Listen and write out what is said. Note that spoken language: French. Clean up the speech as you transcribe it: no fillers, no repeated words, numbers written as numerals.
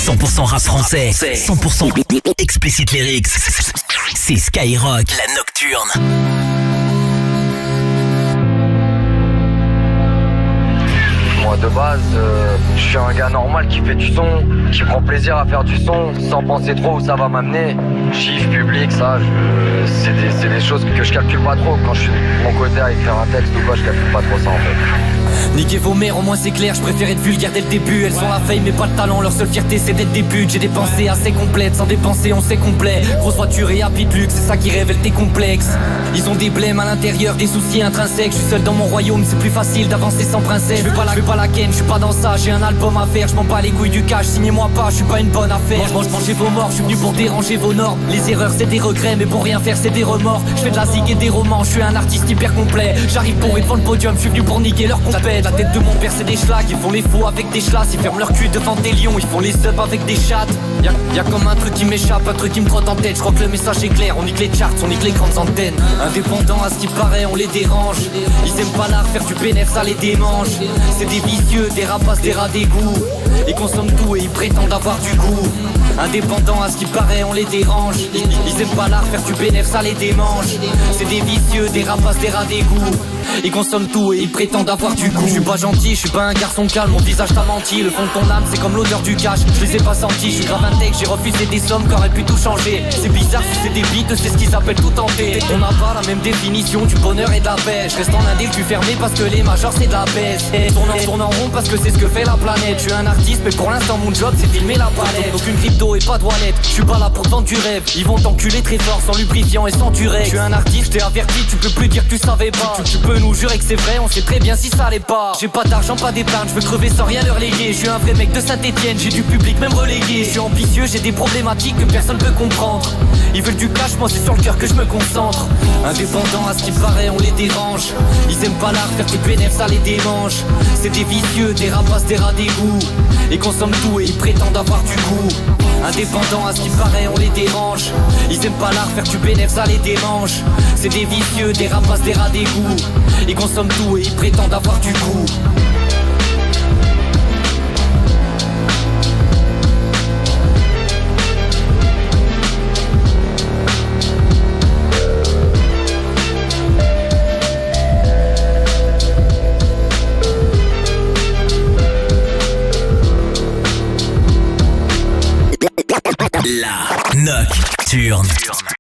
100% rap français, 100% explicit lyrics. C'est Skyrock, la nocturne. Moi de base, je suis un gars normal qui fait du son, qui prend plaisir à faire du son, sans penser trop où ça va m'amener. Chiffre, public, ça, c'est des choses que je calcule pas trop. Quand je suis de mon côté à écrire un texte ou quoi, je calcule pas trop ça en fait. Niquez vos mères, au moins c'est clair, je préfère être vulgaire dès le début. Elles sont la fame mais pas le talent, leur seule fierté c'est d'être des putes. J'ai des pensées assez complètes, sans dépenser on sait complet. Grosse voiture et happy luxe, c'est ça qui révèle tes complexes. Ils ont des blèmes à l'intérieur, des soucis intrinsèques. Je suis seul dans mon royaume, c'est plus facile d'avancer sans princesse. Je veux pas la ken, je suis pas dans ça, j'ai un album à faire. Je m'en bats les couilles du cash, signez-moi pas, je suis pas une bonne affaire. Mangez vos morts, je suis venu pour déranger vos normes. Les erreurs c'est des regrets, mais pour rien faire c'est des remords. Je fais de la zig et des romans, je suis un artiste hyper complet. J'arrive pour être devant le podium, je suis venu pour niquer leur compète. La tête de mon père c'est des schlags, ils font les faux avec des chlasses. Ils ferment leur cul devant des lions, ils font les subs avec des chattes. Y'a comme un truc qui m'échappe, un truc qui me trotte en tête. Je crois que le message est clair, on nique les charts, on nique les grandes antennes. Indépendants à ce qui paraît, on les dérange. Ils aiment pas l'art, faire du bénéf, ça les démange. C'est des vicieux, des rapaces, des rats d'égout. Ils consomment tout et ils prétendent avoir du goût. Indépendants à ce qui paraît, on les dérange. Ils aiment pas l'art, faire du bénéf, ça les démange. C'est des vicieux, des rapaces, des rats d'égout. Ils consomment tout et ils prétendent avoir du goût. Je suis pas gentil, je suis pas un garçon calme. Mon visage t'a menti, le fond de ton âme c'est comme l'odeur du cash. Je les ai pas sentis, je suis grave un tech. J'ai refusé des sommes qui auraient pu tout changer. C'est bizarre si c'est des bites, c'est ce qu'ils appellent tout tenter. On n'a pas la même définition du bonheur et de la paix. Je reste en indé le cul fermé parce que les majors c'est de la baisse. Tourne en rond parce que c'est ce que fait la planète. Je suis un artiste mais pour l'instant mon job c'est filmer la palette. Aucune crypto et pas de wallet, je suis pas là pour vendre du rêve. Ils vont t'enculer très fort sans lubrifiant et sans durex. Je suis un artiste, je t'ai averti, tu peux plus dire que tu savais pas. Tu peux nous jurer que c'est vrai, on sait très bien si ça l'est pas. J'ai pas d'argent, pas d'épargne, je veux crever sans rien leur léguer. Je suis un vrai mec de Saint-Etienne, j'ai du public même relégué. Je suis ambitieux, j'ai des problématiques que personne peut comprendre. Ils veulent du cash, moi c'est sur le cœur que je me concentre. Indépendants à ce qui paraît, on les dérange. Ils aiment pas l'art, faire du bénéf, ça les démange. C'est des vicieux, des rapaces, des rats d'égout. Ils consomment tout et ils prétendent avoir du goût. Indépendants à ce qui paraît, on les dérange. Ils aiment pas l'art, faire du bénéf, ça les démange. C'est des vicieux, des rapaces, des rats d'égout. Ils consomment tout et ils prétendent avoir du goût. La nocturne.